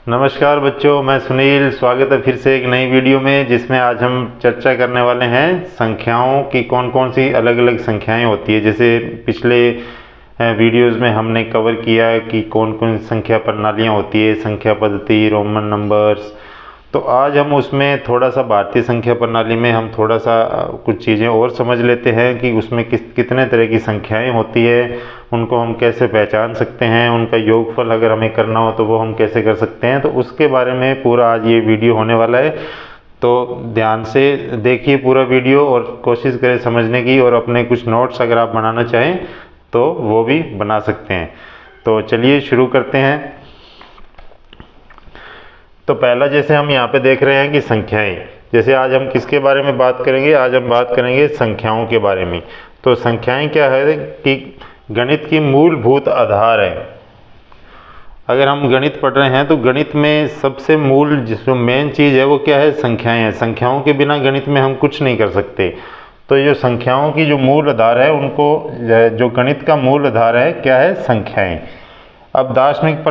नमस्कार बच्चों, मैं सुनील। स्वागत है फिर से एक नई वीडियो में, जिसमें आज हम चर्चा करने वाले हैं संख्याओं की। कौन कौन सी अलग अलग संख्याएं होती है। जैसे पिछले वीडियोस में हमने कवर किया कि कौन कौन संख्या प्रणालियां होती है, संख्या पद्धति, रोमन नंबर्स। तो आज हम उसमें थोड़ा सा भारतीय संख्या प्रणाली में हम थोड़ा सा कुछ चीज़ें और समझ लेते हैं कि उसमें कितने तरह की संख्याएं होती है, उनको हम कैसे पहचान सकते हैं, उनका योगफल अगर हमें करना हो तो वो हम कैसे कर सकते हैं। तो उसके बारे में पूरा आज ये वीडियो होने वाला है। तो ध्यान से देखिए पूरा वीडियो और कोशिश करें समझने की, और अपने कुछ नोट्स अगर आप बनाना चाहें तो वो भी बना सकते हैं। तो चलिए शुरू करते हैं। तो पहला जैसे हम यहाँ पे देख रहे हैं कि संख्याएं। जैसे आज हम किसके बारे में बात करेंगे, आज हम बात करेंगे संख्याओं के बारे में। तो संख्याएं क्या है कि गणित की मूलभूत आधार है। अगर हम गणित पढ़ रहे हैं तो गणित में सबसे मूल जो मेन चीज़ है वो क्या है, संख्याएं हैं। संख्याओं के बिना गणित में हम कुछ नहीं कर सकते। तो ये संख्याओं की जो मूल आधार है, उनको जो गणित का मूल आधार है क्या है, संख्याएं। अब दार्शनिक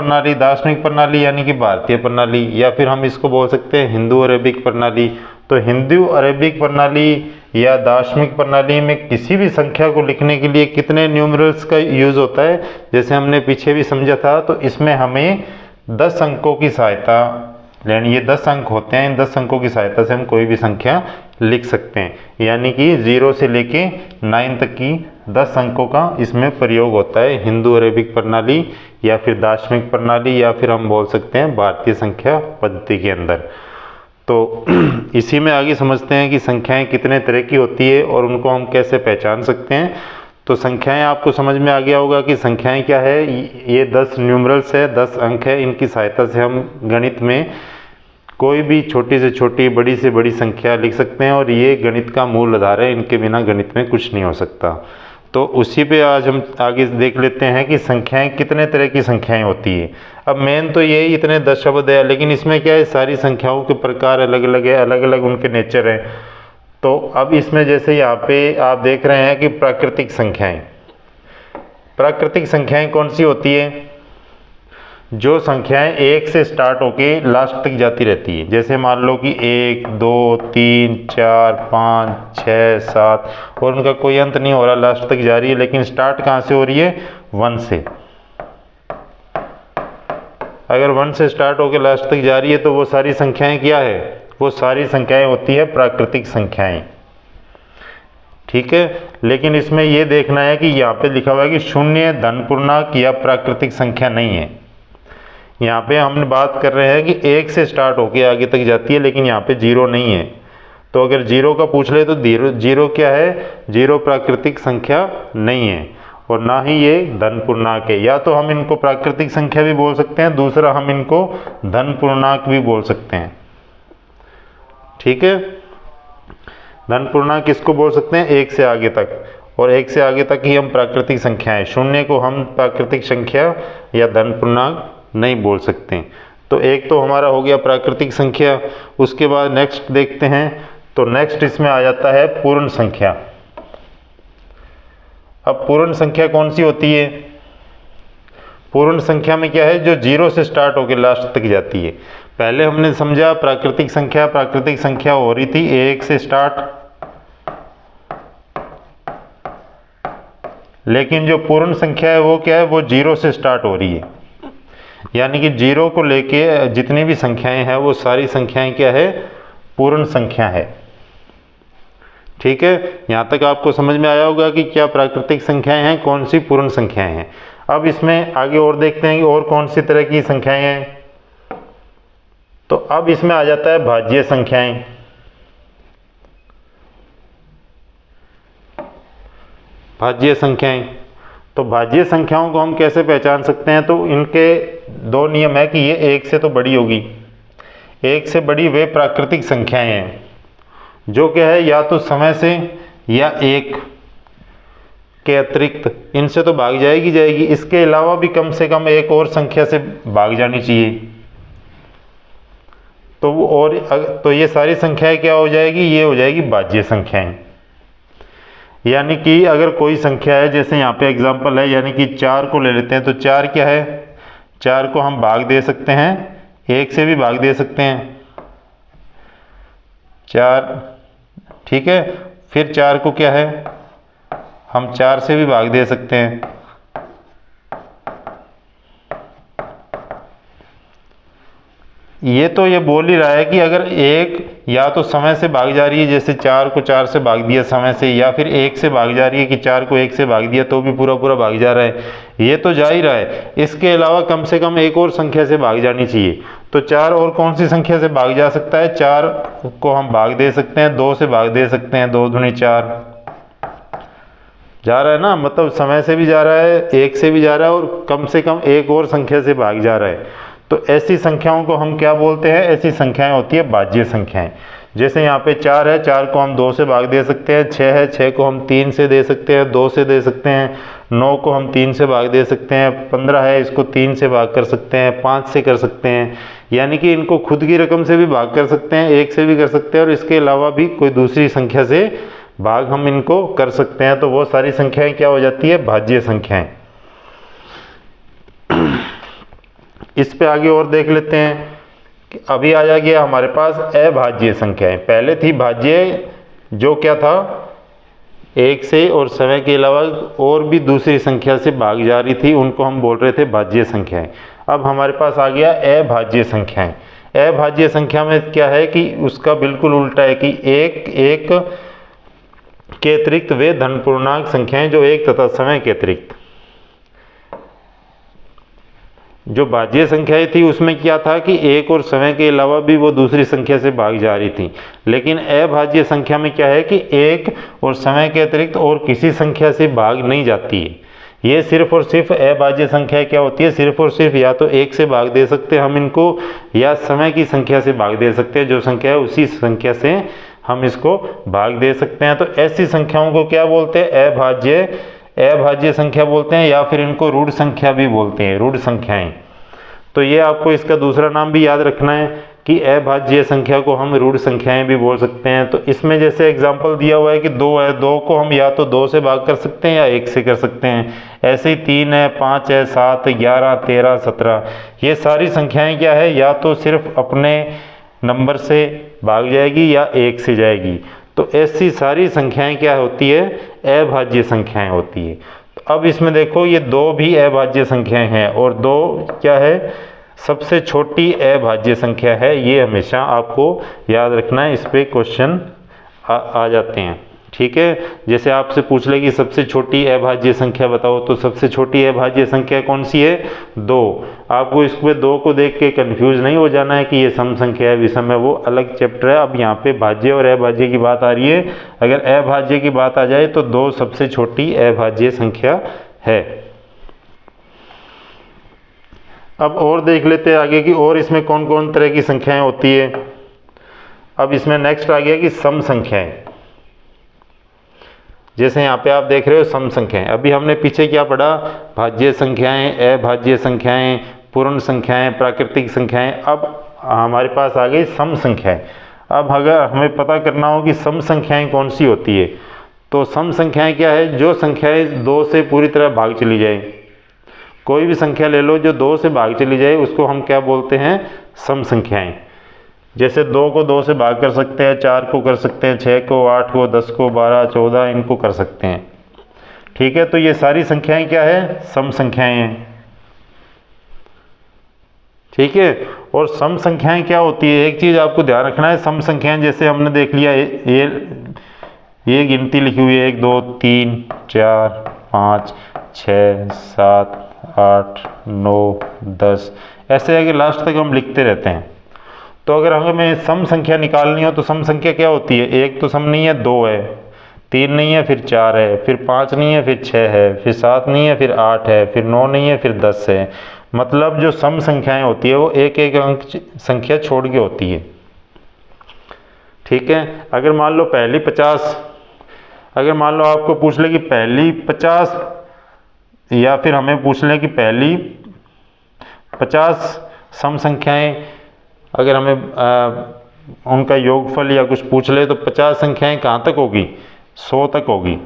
प्रणाली यानी कि भारतीय प्रणाली, या फिर हम इसको बोल सकते हैं हिंदू अरेबिक प्रणाली। तो हिंदू अरेबिक प्रणाली या दार्शनिक प्रणाली में किसी भी संख्या को लिखने के लिए कितने न्यूमरल्स का यूज़ होता है, जैसे हमने पीछे भी समझा था। तो इसमें हमें 10 अंकों की सहायता लेनी। ये 10 अंक होते हैं, इन 10 अंकों की सहायता से हम कोई भी संख्या लिख सकते हैं। यानी कि 0 से लेके 9 तक की 10 अंकों का इसमें प्रयोग होता है हिंदू अरेबिक प्रणाली या फिर दार्शनिक प्रणाली, या फिर हम बोल सकते हैं भारतीय संख्या पद्धति के अंदर। तो इसी में आगे समझते हैं कि संख्याएं कितने तरह की होती है और उनको हम कैसे पहचान सकते हैं। तो संख्याएं आपको समझ में आ गया होगा कि संख्याएं क्या है। ये 10 न्यूमरल्स है, 10 अंक है। इनकी सहायता से हम गणित में कोई भी छोटी से छोटी, बड़ी से बड़ी संख्या लिख सकते हैं, और ये गणित का मूल आधार है। इनके बिना गणित में कुछ नहीं हो सकता। तो उसी पे आज हम आगे देख लेते हैं कि संख्याएं कितने तरह की संख्याएं होती है। अब मेन तो ये इतने 10 शब्द है, लेकिन इसमें क्या है, सारी संख्याओं के प्रकार अलग अलग है, अलग अलग उनके नेचर हैं। तो अब इसमें जैसे यहाँ पे आप देख रहे हैं कि प्राकृतिक संख्याएं। प्राकृतिक संख्याएं कौन सी होती है, जो संख्याएं 1 से स्टार्ट होके लास्ट तक जाती रहती है। जैसे मान लो कि 1, 2, 3, 4, 5, 6, 7, और उनका कोई अंत नहीं हो रहा, लास्ट तक जा रही है। लेकिन स्टार्ट कहाँ से हो रही है, 1 से। अगर 1 से स्टार्ट होकर लास्ट तक जा रही है तो वो सारी संख्याएं क्या है, वो सारी संख्याएं होती है प्राकृतिक संख्याएं। ठीक है। लेकिन इसमें ये देखना है कि यहाँ पे लिखा हुआ है कि शून्य, धन पूर्णांक या प्राकृतिक संख्या नहीं है। यहाँ पे हम बात कर रहे हैं कि 1 से स्टार्ट होकर आगे तक जाती है, लेकिन यहाँ पे 0 नहीं है। तो अगर 0 का पूछ ले तो 0 क्या है, 0 प्राकृतिक संख्या नहीं है, और ना ही ये धन पूर्णांक है। या तो हम इनको प्राकृतिक संख्या भी बोल सकते हैं, दूसरा हम इनको धन पूर्णांक भी बोल सकते हैं। ठीक है। धन पूर्णांक किसको बोल सकते हैं, 1 से आगे तक, और 1 से आगे तक ही हम प्राकृतिक संख्या है। शून्य को हम प्राकृतिक संख्या या धन पूर्णांक नहीं बोल सकते। तो एक तो हमारा हो गया प्राकृतिक संख्या। उसके बाद नेक्स्ट देखते हैं। तो नेक्स्ट इसमें आ जाता है पूर्ण संख्या। अब पूर्ण संख्या कौन सी होती है, पूर्ण संख्या में क्या है, जो 0 से स्टार्ट होकर लास्ट तक जाती है। पहले हमने समझा प्राकृतिक संख्या हो रही थी 1 से स्टार्ट, लेकिन जो पूर्ण संख्या है वो क्या है, वो 0 से स्टार्ट हो रही है। यानी कि 0 को लेके जितनी भी संख्याएं हैं वो सारी संख्याएं क्या है, पूर्ण संख्या है। ठीक है। यहाँ तक आपको समझ में आया होगा कि क्या प्राकृतिक संख्याएं हैं, कौन सी पूर्ण संख्याएं हैं। अब इसमें आगे और देखते हैं कि और कौन सी तरह की संख्याएं हैं। तो अब इसमें आ जाता है भाज्य संख्याएं। भाज्य संख्याएं। तो भाज्य संख्याओं को हम कैसे पहचान सकते हैं, तो इनके 2 नियम है कि ये 1 से तो बड़ी होगी। 1 से बड़ी वे प्राकृतिक संख्याएं हैं जो क्या है, या तो समय से या 1 के अतिरिक्त इनसे तो भाग जाएगी। इसके अलावा भी कम से कम एक और संख्या से भाग जानी चाहिए। तो ये सारी संख्याएं क्या हो जाएगी, ये हो जाएगी भाज्य संख्याएं। यानी कि अगर कोई संख्या है, जैसे यहाँ पे एग्जांपल है, यानी कि 4 को ले लेते हैं। तो 4 क्या है, 4 को हम भाग दे सकते हैं 1 से भी भाग दे सकते हैं 4, ठीक है। फिर 4 को क्या है, हम 4 से भी भाग दे सकते हैं। ये तो ये बोल ही रहा है कि अगर 1 या तो समय से भाग जा रही है, जैसे 4 को 4 से भाग दिया समय से, या फिर 1 से भाग जा रही है कि 4 को 1 से भाग दिया तो भी पूरा पूरा भाग जा रहा है, ये तो जा ही रहा है। इसके अलावा कम से कम एक और संख्या से भाग जानी चाहिए। तो 4 और कौन सी संख्या से भाग जा सकता है, 4 को हम भाग दे सकते हैं, 2 से भाग दे सकते हैं, 2 दूनी 4 जा रहा है ना, मतलब समय से भी जा रहा है, 1 से भी जा रहा है, और कम से कम एक और संख्या से भाग जा रहा है। तो ऐसी संख्याओं को हम क्या बोलते हैं, ऐसी संख्याएं होती है भाज्य संख्याएं। जैसे यहाँ पे 4 है, 4 को हम 2 से भाग दे सकते हैं, 6 है, 6 को हम 3 से दे सकते हैं, 2 से दे सकते हैं, 9 को हम 3 से भाग दे सकते हैं, 15 है, इसको 3 से भाग कर सकते हैं, 5 से कर सकते हैं, यानी कि इनको खुद की रकम से भी भाग कर सकते हैं, 1 से भी कर सकते हैं, और इसके अलावा भी कोई दूसरी संख्या से भाग हम इनको कर सकते हैं। तो वो सारी संख्याएं क्या हो जाती है, भाज्य संख्याएं। इस पे आगे और देख लेते हैं कि अभी आ गया हमारे पास अभाज्य संख्याएं। पहले थी भाज्य, जो क्या था 1 से और समय के अलावा और भी दूसरी संख्या से भाग जा रही थी, उनको हम बोल रहे थे भाज्य संख्याएं। अब हमारे पास आ गया अभाज्य संख्याएं। अभाज्य संख्या में क्या है कि उसका बिल्कुल उल्टा है कि 1 के अतिरिक्त वे धन पूर्णांक संख्याएं जो 1 तथा समय के अतिरिक्त। जो भाज्य संख्याएं थी उसमें क्या था कि 1 और समय के अलावा भी वो दूसरी संख्या से भाग जा रही थी, लेकिन अभाज्य संख्या में क्या है कि 1 और समय के अतिरिक्त और किसी संख्या से भाग नहीं जाती है। ये सिर्फ और सिर्फ अभाज्य संख्या क्या होती है, सिर्फ और सिर्फ या तो 1 से भाग दे सकते हैं हम इनको, या समय की संख्या से भाग दे सकते हैं, जो संख्या है उसी संख्या से हम इसको भाग दे सकते हैं। तो ऐसी संख्याओं को क्या बोलते हैं, अभाज्य संख्या बोलते हैं, या फिर इनको ऋण संख्या भी बोलते हैं, ऋण संख्याएं। तो ये आपको इसका दूसरा नाम भी याद रखना है कि अभाज्य संख्या को हम ऋण संख्याएं भी बोल सकते हैं। तो इसमें जैसे एग्जांपल दिया हुआ है कि 2 है, 2 को हम या तो 2 से भाग कर सकते हैं या 1 से कर सकते हैं। ऐसे ही 3 है, 5 है, 7, 11, 13, 17, ये सारी संख्याएं क्या है, या तो सिर्फ अपने नंबर से भाग जाएगी या 1 से जाएगी। तो ऐसी सारी संख्याएं क्या होती है, अभाज्य संख्याएं होती है। तो अब इसमें देखो ये 2 भी अभाज्य संख्याएं हैं, और 2 क्या है, सबसे छोटी अभाज्य संख्या है। ये हमेशा आपको याद रखना है, इस पे क्वेश्चन आ जाते हैं, ठीक है। जैसे आपसे पूछ ले कि सबसे छोटी अभाज्य संख्या बताओ, तो सबसे छोटी अभाज्य संख्या कौन सी है, 2। आपको इसमें 2 को देख के कंफ्यूज नहीं हो जाना है कि ये सम संख्या है विषम है, वो अलग चैप्टर है। अब यहाँ पे भाज्य और अभाज्य की बात आ रही है। अगर अभाज्य की बात आ जाए तो 2 सबसे छोटी अभाज्य संख्या है। अब और देख लेते हैं आगे कि और इसमें कौन कौन तरह की संख्याएं होती है। अब इसमें नेक्स्ट आ गया कि सम संख्याएं। जैसे यहाँ पे आप देख रहे हो सम संख्याएं। अभी हमने पीछे क्या पढ़ा, भाज्य संख्याएं, अभाज्य संख्याएं, पूर्ण संख्याएं, प्राकृतिक संख्याएं। अब हमारे पास आ गई सम संख्याएं। अब अगर हमें पता करना हो कि सम संख्याएं कौन सी होती है, तो सम संख्याएं क्या है, जो संख्याएं 2 से पूरी तरह भाग चली जाए। कोई भी संख्या ले लो जो 2 से भाग चली जाए, उसको हम क्या बोलते हैं, सम संख्याएं। जैसे 2 को 2 से भाग कर सकते हैं, 4 को कर सकते हैं, 6 को, 8 को, 10 को, 12, 14 इनको कर सकते हैं, ठीक है। तो ये सारी संख्याएं क्या है, सम संख्याएं हैं, ठीक है। और सम संख्याएं क्या होती है, एक चीज़ आपको ध्यान रखना है, सम संख्याएं जैसे हमने देख लिया ये गिनती लिखी हुई है 1 2 3 4 5 6 7 8 9 10, ऐसे आगे लास्ट तक हम लिखते रहते हैं। तो अगर हमें सम संख्या निकालनी हो तो सम संख्या क्या होती है, 1 तो सम नहीं है, 2 है, 3 नहीं है, फिर 4 है, फिर 5 नहीं है, फिर 6 है, फिर 7 नहीं है, फिर 8 है, फिर 9 नहीं है, फिर 10 है। मतलब जो सम संख्याएं होती है वो एक एक अंक संख्या छोड़ के होती है, ठीक है। अगर मान लो पहली 50, अगर मान लो आपको पूछ ले कि पहली 50, या फिर हमें पूछ लें कि पहली 50 सम संख्याएं, अगर हमें उनका योगफल या कुछ पूछ ले तो 50 संख्याएं कहाँ तक होगी, 100 तक होगी।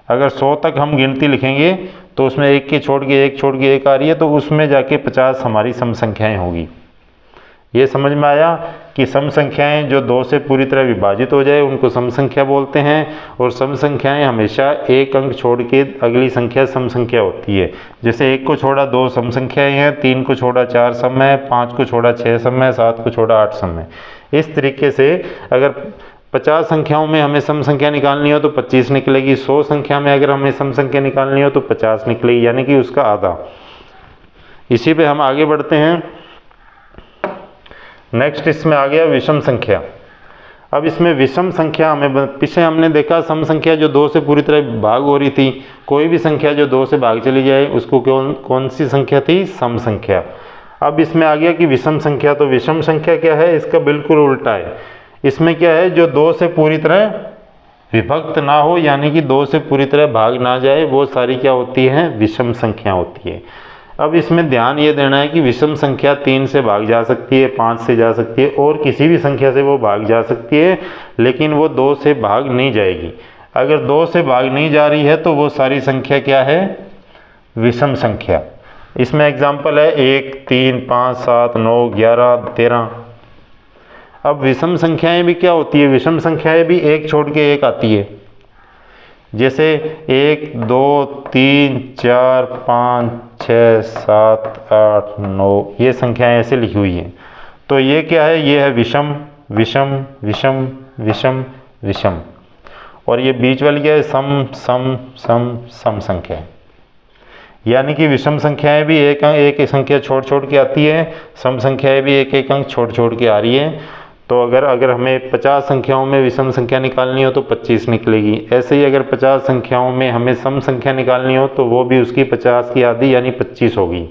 अगर 100 तक हम गिनती लिखेंगे तो उसमें एक के छोड़ के एक आ रही है, तो उसमें जाके 50 हमारी सम संख्याएँ होगी। ये समझ में आया कि सम संख्याएं जो 2 से पूरी तरह विभाजित हो जाए उनको सम संख्या बोलते हैं, और सम संख्याएं हमेशा एक अंक छोड़ के अगली संख्या सम संख्या होती है। जैसे 1 को छोड़ा 2 सम संख्याएं हैं, 3 को छोड़ा 4 सम है, 5 को छोड़ा 6 सम है, 7 को छोड़ा 8 सम है। इस तरीके से अगर 50 संख्याओं में हमें सम संख्या निकालनी हो तो 25 निकलेगी, 100 संख्या में अगर हमें सम संख्या निकालनी हो तो 50 निकलेगी, यानी कि उसका आधा। इसी पे हम आगे बढ़ते हैं। नेक्स्ट इसमें आ गया विषम संख्या। अब इसमें विषम संख्या हमें, पीछे हमने देखा सम संख्या जो 2 से पूरी तरह भाग हो रही थी, कोई भी संख्या जो 2 से भाग चली जाए उसको कौन सी संख्या थी? सम संख्या। अब इसमें आ गया कि विषम संख्या। तो विषम संख्या क्या है? इसका बिल्कुल उल्टा है। इसमें क्या है? जो 2 से पूरी तरह विभक्त ना हो, यानी कि 2 से पूरी तरह भाग ना जाए, वो सारी क्या होती है? विषम संख्या होती है। अब इसमें ध्यान ये देना है कि विषम संख्या 3 से भाग जा सकती है, 5 से जा सकती है, और किसी भी संख्या से वो भाग जा सकती है, लेकिन वो 2 से भाग नहीं जाएगी। अगर 2 से भाग नहीं जा रही है तो वो सारी संख्या क्या है? विषम संख्या। इसमें एग्जाम्पल है 1, 3, 5, 7, 9, 11, 13। अब विषम संख्याएं भी क्या होती है? विषम संख्याएं भी एक छोड़ के एक आती है। जैसे 1, 2, 3, 4, 5, 6, 7, 8, 9, ये संख्याएं ऐसे लिखी हुई हैं। तो ये क्या है? ये है विषम, विषम, विषम, विषम, विषम। और ये बीच वाली क्या है? सम, सम, सम, सम संख्या। यानी कि विषम संख्याएं भी एक संख्या छोड़ के आती है, सम संख्याएं भी एक अंक छोड़ के आ रही है। तो अगर हमें 50 संख्याओं में विषम संख्या निकालनी हो तो 25 निकलेगी। ऐसे ही अगर 50 संख्याओं में हमें सम संख्या निकालनी हो तो वो भी उसकी 50 की आधी यानी 25 होगी।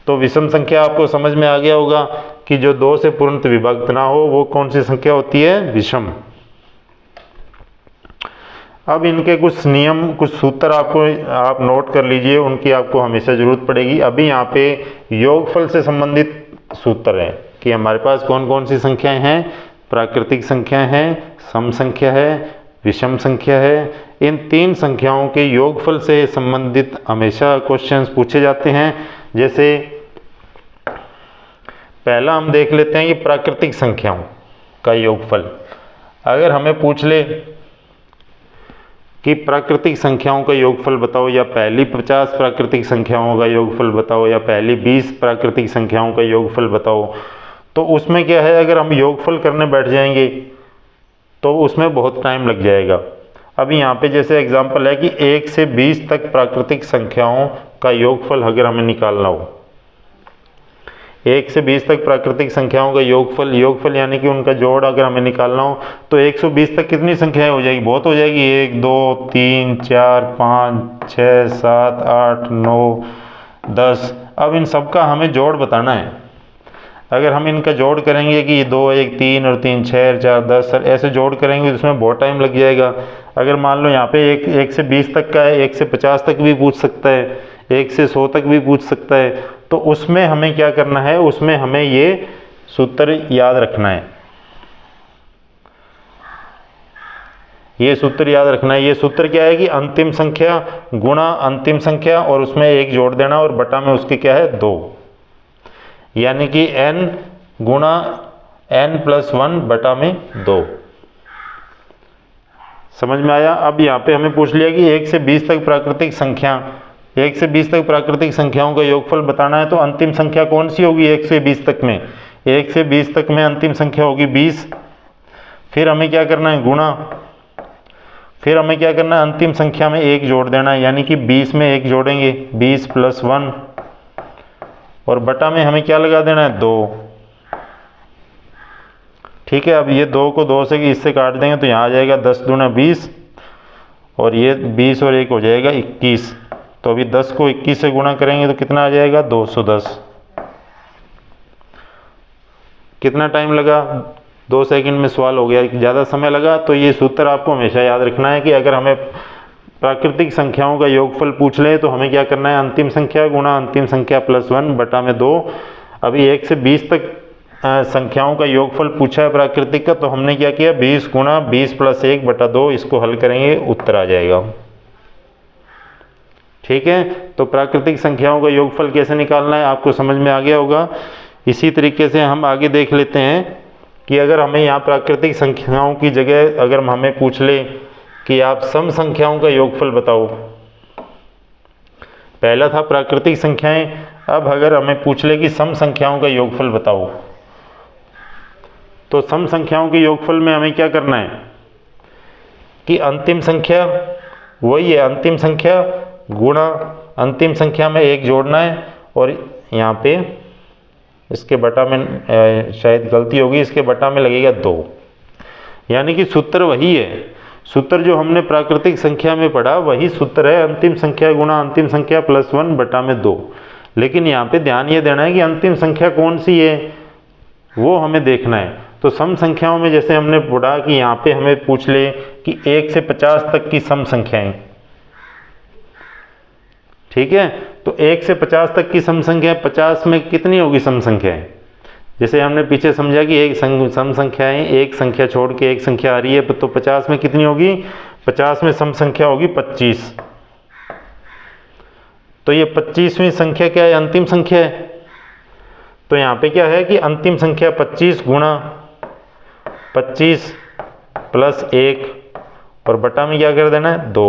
तो विषम संख्या आपको समझ में आ गया होगा कि जो 2 से पूर्णतः विभक्त ना हो वो कौन सी संख्या होती है? विषम। अब इनके कुछ नियम, कुछ सूत्र आप नोट कर लीजिए, उनकी आपको हमेशा ज़रूरत पड़ेगी। अभी यहाँ पे योगफल से संबंधित सूत्र है कि हमारे पास कौन कौन सी संख्याएं हैं? प्राकृतिक संख्याएं हैं, सम संख्या है, विषम संख्या है। इन 3 संख्याओं के योगफल से संबंधित हमेशा क्वेश्चंस पूछे जाते हैं। जैसे पहला हम देख लेते हैं कि प्राकृतिक संख्याओं का योगफल। अगर हमें पूछ ले कि प्राकृतिक संख्याओं का योगफल बताओ, या पहली 50 प्राकृतिक संख्याओं का योगफल बताओ, या पहली 20 प्राकृतिक संख्याओं का योगफल बताओ, तो उसमें क्या है? अगर हम योगफल करने बैठ जाएंगे तो उसमें बहुत टाइम लग जाएगा। अभी यहाँ पे जैसे एग्जांपल है कि 1 से 20 तक प्राकृतिक संख्याओं का योगफल अगर हमें निकालना हो, 1 से 20 तक प्राकृतिक संख्याओं का योगफल यानी कि उनका जोड़ अगर हमें निकालना हो तो 120 तक कितनी संख्याएं हो जाएगी? बहुत हो जाएगी। 1, 2, 3, 4, 5, 6, 7, 8, 9, 10। अब इन सब का हमें जोड़ बताना है। अगर हम इनका जोड़ करेंगे कि ये 2, 1, 3 और 3, 6, 4, 10 ऐसे जोड़ करेंगे तो उसमें बहुत टाइम लग जाएगा। अगर मान लो यहाँ पे 1 से 20 तक का है, 1 से 50 तक भी पूछ सकता है, 1 से 100 तक भी पूछ सकता है, तो उसमें हमें क्या करना है? उसमें हमें ये सूत्र याद रखना है। ये सूत्र याद रखना है। ये सूत्र क्या है कि अंतिम संख्या गुणा अंतिम संख्या और उसमें 1 जोड़ देना और बटा में उसके क्या है? 2, यानी कि n गुणा n+1 बटा में 2। समझ में आया? अब यहाँ पे हमें पूछ लिया कि 1 से 20 तक प्राकृतिक संख्याओं का योगफल बताना है, तो अंतिम संख्या कौन सी होगी? 1 से 20 तक में 1 से 20 तक में अंतिम संख्या होगी 20। फिर हमें क्या करना है? गुणा। फिर हमें क्या करना है? अंतिम संख्या में 1 जोड़ देना है, यानी कि 20 में 1 जोड़ेंगे 20+1 और बटा में हमें क्या लगा देना है? 2। ठीक है। अब ये 2 को 2 से इससे काट देंगे तो यहाँ आ जाएगा 10 दूना 20 और ये 20 और 1 हो जाएगा 21। तो अभी 10 को 21 से गुणा करेंगे तो कितना आ जाएगा? 210। कितना टाइम लगा? 2 सेकंड में सवाल हो गया। ज़्यादा समय लगा? तो ये सूत्र आपको हमेशा याद रखना है कि अगर हमें प्राकृतिक संख्याओं का योगफल पूछ ले तो हमें क्या करना है? अंतिम संख्या गुणा अंतिम संख्या +1 बटा में 2। अभी 1 से 20 तक संख्याओं का योगफल पूछा है प्राकृतिक का, तो हमने क्या किया? 20 गुणा 20 + 1 बटा 2, इसको हल करेंगे उत्तर आ जाएगा। ठीक है, तो प्राकृतिक संख्याओं का योगफल कैसे निकालना है आपको समझ में आ गया होगा। इसी तरीके से हम आगे देख लेते हैं कि अगर हमें यहाँ प्राकृतिक संख्याओं की जगह अगर हमें पूछ ले कि आप सम संख्याओं का योगफल बताओ, पहला था प्राकृतिक संख्याएं, अब अगर हमें पूछ ले कि सम संख्याओं का योगफल बताओ, तो सम संख्याओं के योगफल में हमें क्या करना है कि अंतिम संख्या वही है, अंतिम संख्या गुणा अंतिम संख्या में 1 जोड़ना है, और यहाँ पे इसके बटा में शायद गलती होगी, इसके बटा में लगेगा 2, यानी कि सूत्र वही है, सूत्र जो हमने प्राकृतिक संख्या में पढ़ा वही सूत्र है, अंतिम संख्या गुणा अंतिम संख्या प्लस 1 बटा में 2। लेकिन यहाँ पे ध्यान ये देना है कि अंतिम संख्या कौन सी है वो हमें देखना है। तो सम संख्याओं में जैसे हमने पढ़ा कि यहाँ पे हमें पूछ ले कि 1 से 50 तक की सम संख्याएं, ठीक है, तो 1 से 50 तक की सम संख्या 50 में कितनी होगी सम संख्याएं, जैसे हमने पीछे समझा कि एक सम संख्याएं एक संख्या छोड़ के एक संख्या आ रही है, तो 50 में कितनी होगी, 50 में सम संख्या होगी 25। तो ये 25वीं संख्या क्या है, अंतिम संख्या है। तो यहाँ पे क्या है कि अंतिम संख्या 25 गुणा 25 प्लस 1 और बटा में क्या कर देना है 2।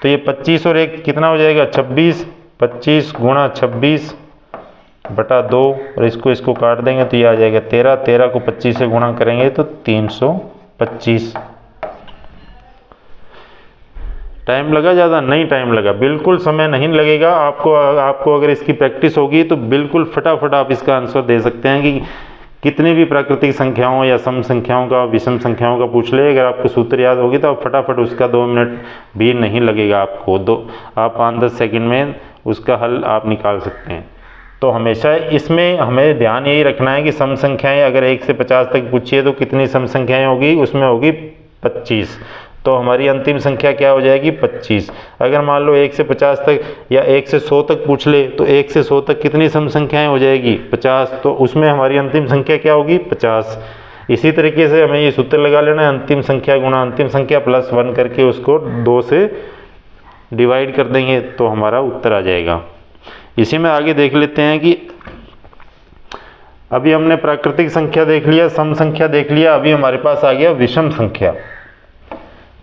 तो ये 25 और 1 कितना हो जाएगा 26, 25 गुणा 26 बटा 2, और इसको काट देंगे तो ये आ जाएगा 13, 13 को 25 से गुणा करेंगे तो 325। टाइम लगा ज़्यादा? नहीं टाइम लगा, बिल्कुल समय नहीं लगेगा आपको अगर इसकी प्रैक्टिस होगी तो बिल्कुल फटाफट आप इसका आंसर दे सकते हैं कि कितनी भी प्राकृतिक संख्याओं या सम संख्याओं का विषम संख्याओं का पूछ ले, अगर आपको सूत्र याद होगी तो आप फटाफट उसका 2 मिनट भी नहीं लगेगा आपको, आप 5-10 सेकंड में उसका हल आप निकाल सकते हैं। तो हमेशा इसमें हमें ध्यान यही रखना है कि सम संख्याएं अगर 1 से 50 तक पूछिए तो कितनी सम संख्याएं होगी, उसमें होगी 25। तो हमारी अंतिम संख्या क्या हो जाएगी 25। अगर मान लो 1 से 50 तक या 1 से 100 तक पूछ ले तो 1 से 100 तक कितनी सम संख्याएं हो जाएगी 50, तो उसमें हमारी अंतिम संख्या क्या होगी 50। इसी तरीके से हमें ये सूत्र लगा लेना है, अंतिम संख्या गुणा अंतिम संख्या प्लस 1 करके उसको 2 से डिवाइड कर देंगे तो हमारा उत्तर आ जाएगा। इसी में आगे देख लेते हैं कि अभी हमने प्राकृतिक संख्या देख लिया, सम संख्या देख लिया, अभी हमारे पास आ गया विषम संख्या,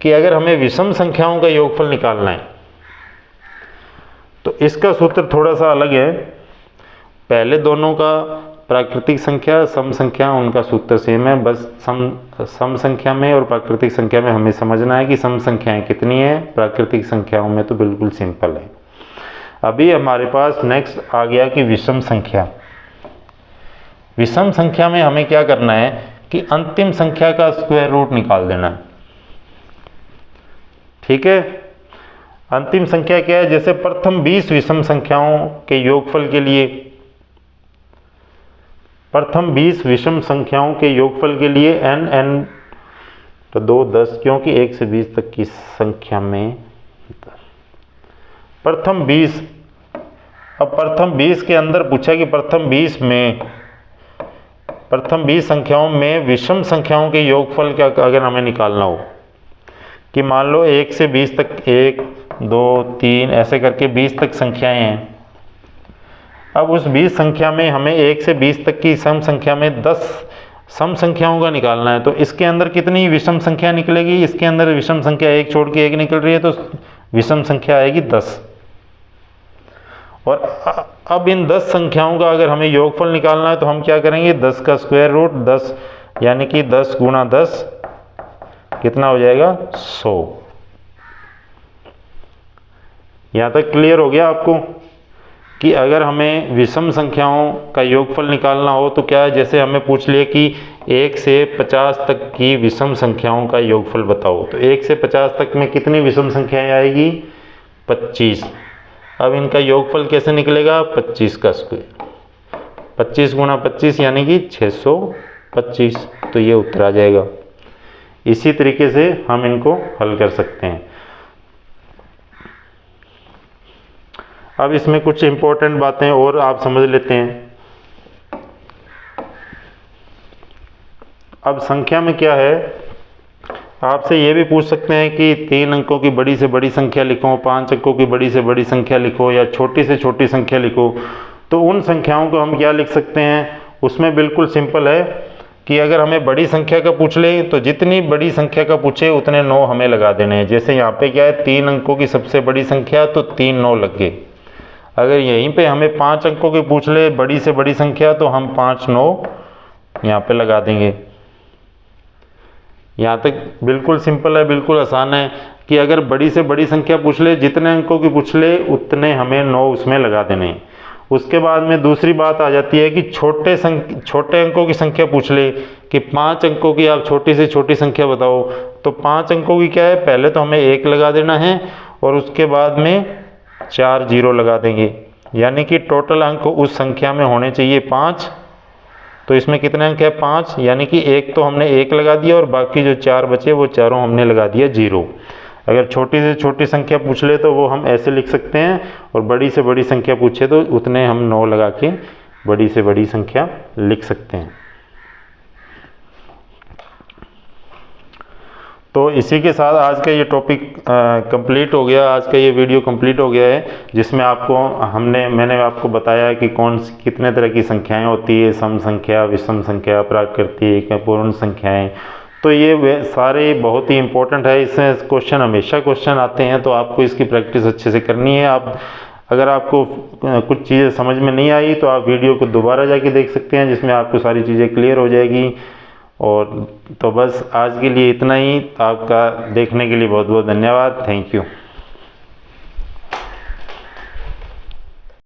कि अगर हमें विषम संख्याओं का योगफल निकालना है तो इसका सूत्र थोड़ा सा अलग है। पहले दोनों का प्राकृतिक संख्या सम संख्या उनका सूत्र सेम है, बस सम संख्या में और प्राकृतिक संख्या में हमें समझना है कि सम संख्याएं कितनी है, प्राकृतिक संख्याओं में तो बिल्कुल सिंपल है। अभी हमारे पास नेक्स्ट आ गया कि विषम संख्या। विषम संख्या में हमें क्या करना है कि अंतिम संख्या का स्क्वायर रूट निकाल देना है, ठीक है। अंतिम संख्या क्या है, जैसे प्रथम 20 विषम संख्याओं के योगफल के लिए, प्रथम 20 विषम संख्याओं के योगफल के लिए n तो 2 10, क्योंकि 1 से 20 तक की संख्या में प्रथम 20। अब प्रथम 20 के अंदर पूछा कि प्रथम 20 संख्याओं में विषम संख्याओं के योगफल का अगर हमें निकालना हो, कि मान लो 1 से 20 तक 1 2 3 ऐसे करके 20 तक संख्याएं हैं। अब उस 20 संख्या में हमें 1 से 20 तक की सम संख्या में 10 सम संख्याओं का निकालना है, तो इसके अंदर कितनी विषम संख्या निकलेगी, इसके अंदर विषम संख्या 1 छोड़ के 1 निकल रही है, तो विषम संख्या आएगी 10। और अब इन 10 संख्याओं का अगर हमें योगफल निकालना है तो हम क्या करेंगे, 10 का स्क्वायर रूट 10, यानी कि 10 गुणा 10 कितना हो जाएगा 100। यहाँ तक क्लियर हो गया आपको कि अगर हमें विषम संख्याओं का योगफल निकालना हो तो क्या है, जैसे हमें पूछ लिया कि 1 से 50 तक की विषम संख्याओं का योगफल बताओ, तो 1 से 50 तक में कितनी विषम संख्याएं आएगी 25। अब इनका योगफल कैसे निकलेगा, 25 का स्क्वायर, 25 गुणा 25 यानी कि 625, तो ये उत्तर आ जाएगा। इसी तरीके से हम इनको हल कर सकते हैं। अब इसमें कुछ इंपॉर्टेंट बातें और आप समझ लेते हैं। अब संख्या में क्या है, आपसे ये भी पूछ सकते हैं कि 3 अंकों की बड़ी से बड़ी संख्या लिखो, 5 अंकों की बड़ी से बड़ी संख्या लिखो या छोटी से छोटी संख्या लिखो। तो उन संख्याओं को हम क्या लिख सकते हैं, उसमें बिल्कुल सिंपल है कि अगर हमें बड़ी संख्या का पूछ ले तो जितनी बड़ी संख्या का पूछे उतने 9 हमें लगा देने हैं। जैसे यहाँ पे क्या है, 3 अंकों की सबसे बड़ी संख्या तो 3 9 लग गए। अगर यहीं पे हमें 5 अंकों की पूछ ले बड़ी से बड़ी संख्या तो हम 5 9 यहाँ पे लगा देंगे। यहाँ तक बिल्कुल सिंपल है, बिल्कुल आसान है कि अगर बड़ी से बड़ी संख्या पूछ ले, जितने अंकों की पूछ ले उतने हमें 9 उसमें लगा देने हैं। उसके बाद में दूसरी बात आ जाती है कि छोटे अंकों की संख्या पूछ ले कि 5 अंकों की आप छोटी से छोटी संख्या बताओ, तो 5 अंकों की क्या है, पहले तो हमें 1 लगा देना है और उसके बाद में 4 0 लगा देंगे, यानी कि टोटल अंक उस संख्या में होने चाहिए 5। तो इसमें कितने अंक है, 5, यानी कि 1 तो हमने 1 लगा दिया और बाकी जो 4 बचे वो चारों हमने लगा दिया 0। अगर छोटी से छोटी संख्या पूछ ले तो वो हम ऐसे लिख सकते हैं, और बड़ी से बड़ी संख्या पूछे तो उतने हम 9 लगा के बड़ी से बड़ी संख्या लिख सकते हैं। तो इसी के साथ आज का ये टॉपिक कंप्लीट हो गया, आज का ये वीडियो कंप्लीट हो गया है, जिसमें मैंने आपको बताया कि कितने तरह की संख्याएं होती है, सम संख्या, विषम संख्या, प्राकृतिक, पूर्ण संख्याएं। तो ये सारे बहुत ही इंपॉर्टेंट है, इसमें हमेशा क्वेश्चन आते हैं, तो आपको इसकी प्रैक्टिस अच्छे से करनी है। अगर आपको कुछ चीज़ें समझ में नहीं आई तो आप वीडियो को दोबारा जाके देख सकते हैं, जिसमें आपको सारी चीज़ें क्लियर हो जाएगी। और तो बस आज के लिए इतना ही। आपका देखने के लिए बहुत बहुत धन्यवाद। Thank you.